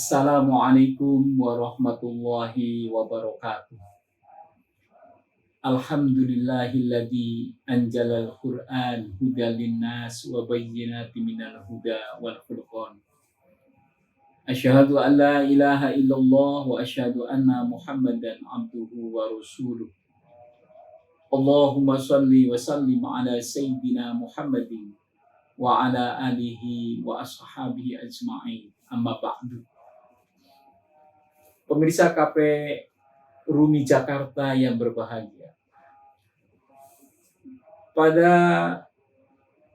Assalamualaikum warahmatullahi wabarakatuh. Alhamdulillahilladzi anjalal Qur'an hudal linnas wa bayyinatin minal huda wal furqan. Asyhadu an la ilaha illallah wa asyhadu anna Muhammadan abduhu wa rasuluh. Allahumma shalli wa sallim ala sayyidina Muhammadin wa ala alihi wa ashabihi ajma'in. Amma ba'du. Pemirsa KP Rumi Jakarta yang berbahagia. Pada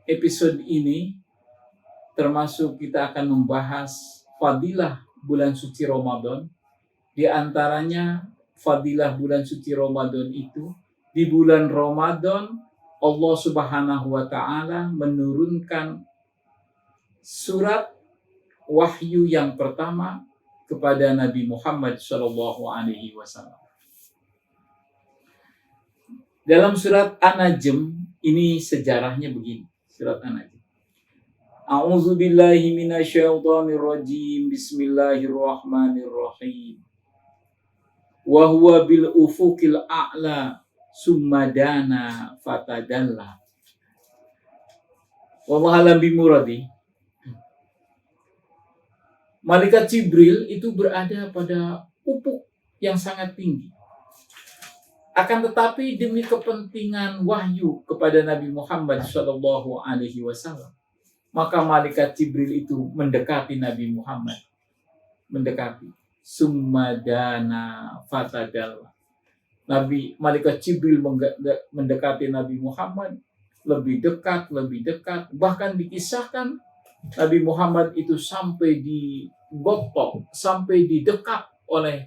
episode ini termasuk kita akan membahas fadilah bulan suci Ramadan. Di antaranya fadilah bulan suci Ramadan itu, di bulan Ramadan Allah Subhanahu wa taala menurunkan surat wahyu yang pertama kepada Nabi Muhammad Shallallahu Alaihi Wasallam. Dalam surat An-Najm ini sejarahnya begini. Surat An-Najm. A'udzu billahi minasyaitonir rajim. Bismillahirrahmanirrahim. Wa huwa bil ufuqil a'la summa dana fatadalla. Wallahu a'lam bimuradi. Malaikat Jibril itu berada pada ufuk yang sangat tinggi. Akan tetapi demi kepentingan wahyu kepada Nabi Muhammad Shallallahu Alaihi Wasallam, maka malaikat Jibril itu mendekati Nabi Muhammad, mendekati. Summadana fatadalla. Malaikat Jibril mendekati Nabi Muhammad lebih dekat, bahkan dikisahkan Nabi Muhammad itu sampai digotok, sampai didekap oleh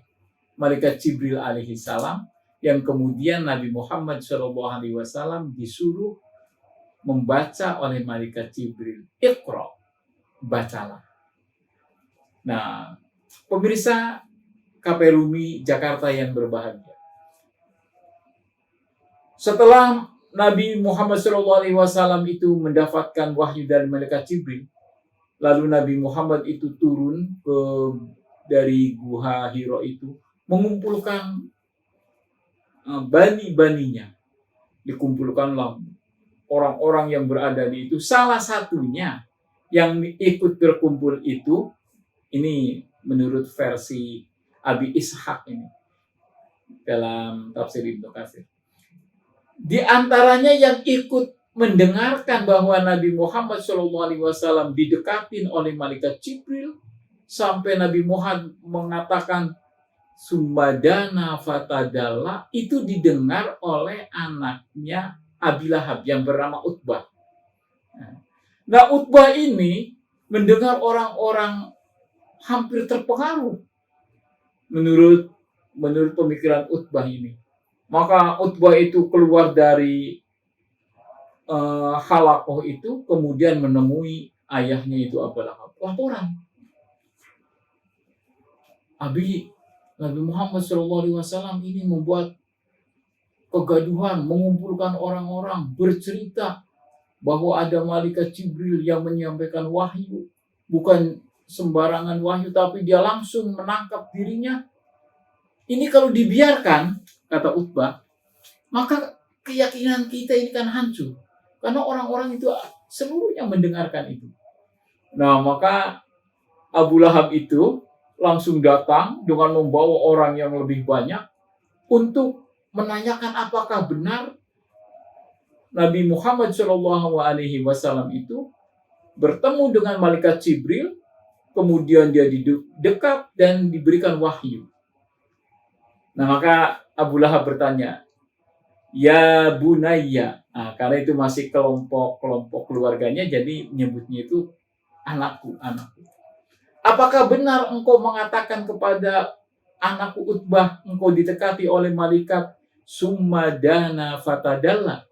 malaikat Jibril alaihi salam, yang kemudian Nabi Muhammad sallallahu alaihi wasallam disuruh membaca oleh malaikat Jibril, Iqra, bacalah. Nah, pemirsa KP Rumi Jakarta yang berbahagia. Setelah Nabi Muhammad sallallahu alaihi wasallam itu mendapatkan wahyu dari malaikat Jibril, lalu Nabi Muhammad itu turun dari Gua Hira itu, mengumpulkan bani-baninya. Dikumpulkanlah orang-orang yang berada di itu. Salah satunya yang ikut berkumpul itu, ini menurut versi Abi Ishaq ini, dalam tafsir Ibnu Katsir. Di antaranya yang ikut mendengarkan bahwa Nabi Muhammad SAW didekatin oleh malaikat Jibril sampai Nabi Muhammad mengatakan Summadana fatadalla, itu didengar oleh anaknya Abi Lahab yang bernama Utbah. Nah, Utbah ini mendengar orang-orang hampir terpengaruh menurut pemikiran Utbah ini. Maka Utbah itu keluar dari Halakoh itu, kemudian menemui ayahnya itu Abu Lahab. Laporan, Nabi Muhammad SAW ini membuat kegaduhan, mengumpulkan orang-orang, bercerita bahwa ada malaikat Jibril yang menyampaikan wahyu, bukan sembarangan wahyu, tapi dia langsung menangkap dirinya. Ini kalau dibiarkan, kata Utbah, maka keyakinan kita ini kan hancur. Karena orang-orang itu seluruhnya mendengarkan itu. Nah, maka Abu Lahab itu langsung datang dengan membawa orang yang lebih banyak untuk menanyakan apakah benar Nabi Muhammad SAW itu bertemu dengan malaikat Jibril, kemudian dia didekap dan diberikan wahyu. Nah, maka Abu Lahab bertanya, ya bunayya. Nah, karena itu masih kelompok keluarganya, jadi menyebutnya itu anakku. Apakah benar engkau mengatakan kepada anakku Utbah, engkau didekati oleh malaikat Summadana fatadalla?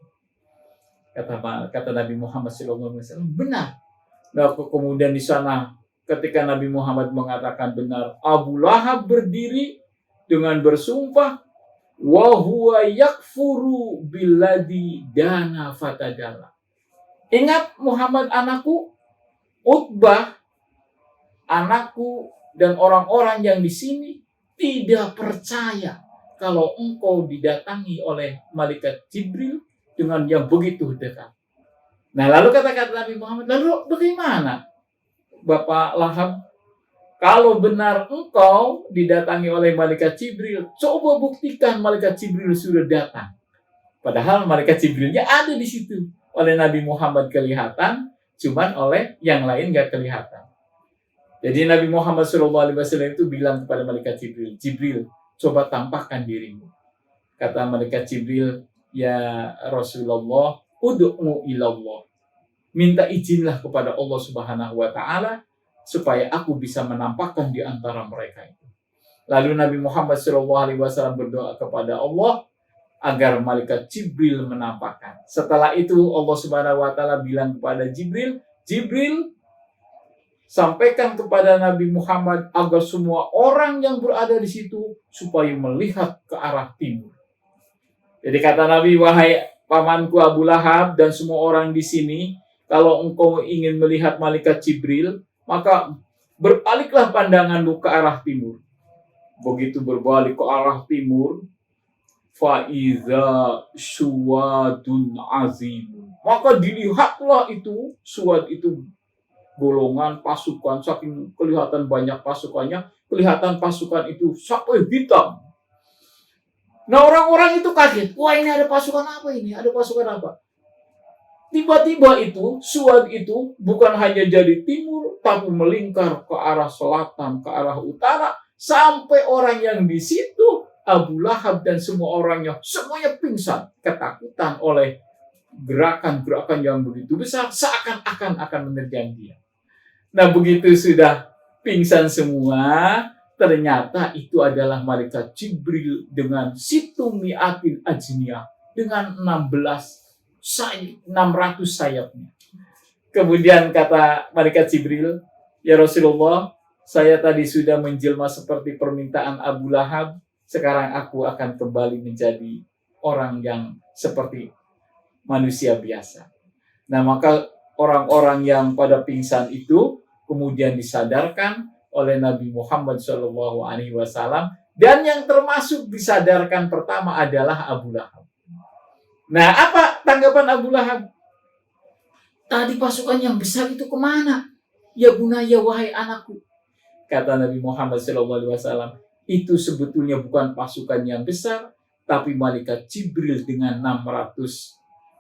Kata Nabi Muhammad SAW, benar. Nah, kemudian di sana ketika Nabi Muhammad mengatakan benar, Abu Lahab berdiri dengan bersumpah, wa huwa yakfuru billadzi dana fatadalla. Ingat Muhammad anakku, Utbah anakku dan orang-orang yang di sini tidak percaya kalau engkau didatangi oleh malaikat Jibril dengan yang begitu dekat. Nah, lalu kata-kata Nabi Muhammad, lalu bagaimana Bapak Lahab? Kalau benar engkau didatangi oleh malaikat Jibril, coba buktikan malaikat Jibril sudah datang. Padahal malaikat Jibrilnya ada di situ. Oleh Nabi Muhammad kelihatan, cuman oleh yang lain gak kelihatan. Jadi Nabi Muhammad SAW itu bilang kepada malaikat Jibril, Jibril, coba tampakkan dirimu. Kata malaikat Jibril, ya Rasulullah, ud'u ilallah. Minta izinlah kepada Allah Subhanahu wa Ta'ala supaya aku bisa menampakkan di antara mereka itu. Lalu Nabi Muhammad SAW berdoa kepada Allah agar malaikat Jibril menampakkan. Setelah itu Allah Subhanahu wa Ta'ala bilang kepada Jibril, Jibril, sampaikan kepada Nabi Muhammad agar semua orang yang berada di situ supaya melihat ke arah timur. Jadi kata Nabi, wahai pamanku Abu Lahab dan semua orang di sini, kalau engkau ingin melihat malaikat Jibril, maka berbaliklah pandanganmu ke arah timur. Begitu berbalik ke arah timur, faiza suwadun azim, maka dilihatlah itu suwad, itu golongan pasukan, saking kelihatan banyak pasukannya, kelihatan pasukan itu sampai hitam. Nah, orang-orang itu kaget, wah ini ada pasukan apa ini, ada pasukan apa? Tiba-tiba itu, suwad itu bukan hanya dari timur, tapi melingkar ke arah selatan, ke arah utara, sampai orang yang di situ, Abu Lahab dan semua orangnya, semuanya pingsan, ketakutan oleh gerakan-gerakan yang begitu besar, seakan-akan akan menerjang dia. Nah, begitu sudah pingsan semua, ternyata itu adalah malaikat Jibril dengan situmiatin ajniyah, dengan 600 sayapnya. Kemudian kata malaikat Jibril, ya Rasulullah, saya tadi sudah menjelma seperti permintaan Abu Lahab, sekarang aku akan kembali menjadi orang yang seperti manusia biasa. Nah, maka orang-orang yang pada pingsan itu kemudian disadarkan oleh Nabi Muhammad SAW, dan yang termasuk disadarkan pertama adalah Abu Lahab. Nah, apa tanggapan Abu Lahab? Tadi pasukan yang besar itu kemana? Ya bunaya, wahai anakku. Kata Nabi Muhammad SAW, itu sebetulnya bukan pasukan yang besar, tapi malaikat Jibril dengan 600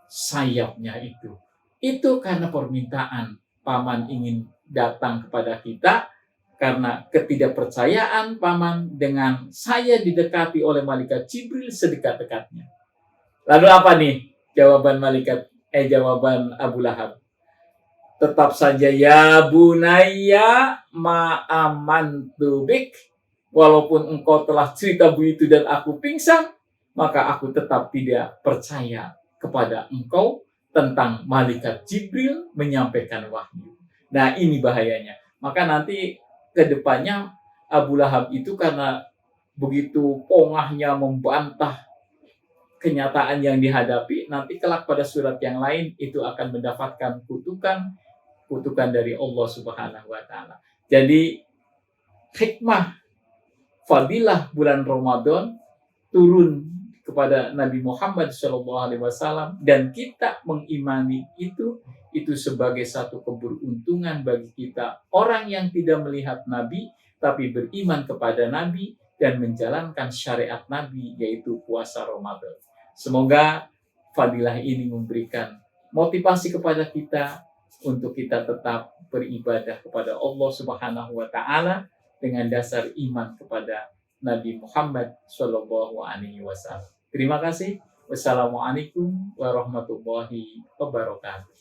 sayapnya itu. Itu karena permintaan paman ingin datang kepada kita, karena ketidakpercayaan paman dengan saya didekati oleh malaikat Jibril sedekat-dekatnya. Lalu apa nih jawaban Abu Lahab? Tetap saja, ya bunayya ma amantu bik, walaupun engkau telah cerita begitu dan aku pingsan, maka aku tetap tidak percaya kepada engkau tentang malaikat Jibril menyampaikan wahyu. Nah, ini bahayanya. Maka nanti ke depannya Abu Lahab itu karena begitu pongahnya membantah kenyataan yang dihadapi, nanti kelak pada surat yang lain itu akan mendapatkan kutukan dari Allah Subhanahu wa Ta'ala. Jadi hikmah fadilah bulan Ramadan turun kepada Nabi Muhammad SAW, dan kita mengimani itu sebagai satu keberuntungan bagi kita, orang yang tidak melihat Nabi tapi beriman kepada Nabi dan menjalankan syariat Nabi, yaitu puasa Ramadan. Semoga fadilah ini memberikan motivasi kepada kita untuk kita tetap beribadah kepada Allah Subhanahu wa Ta'ala dengan dasar iman kepada Nabi Muhammad SAW. Terima kasih. Wassalamualaikum warahmatullahi wabarakatuh.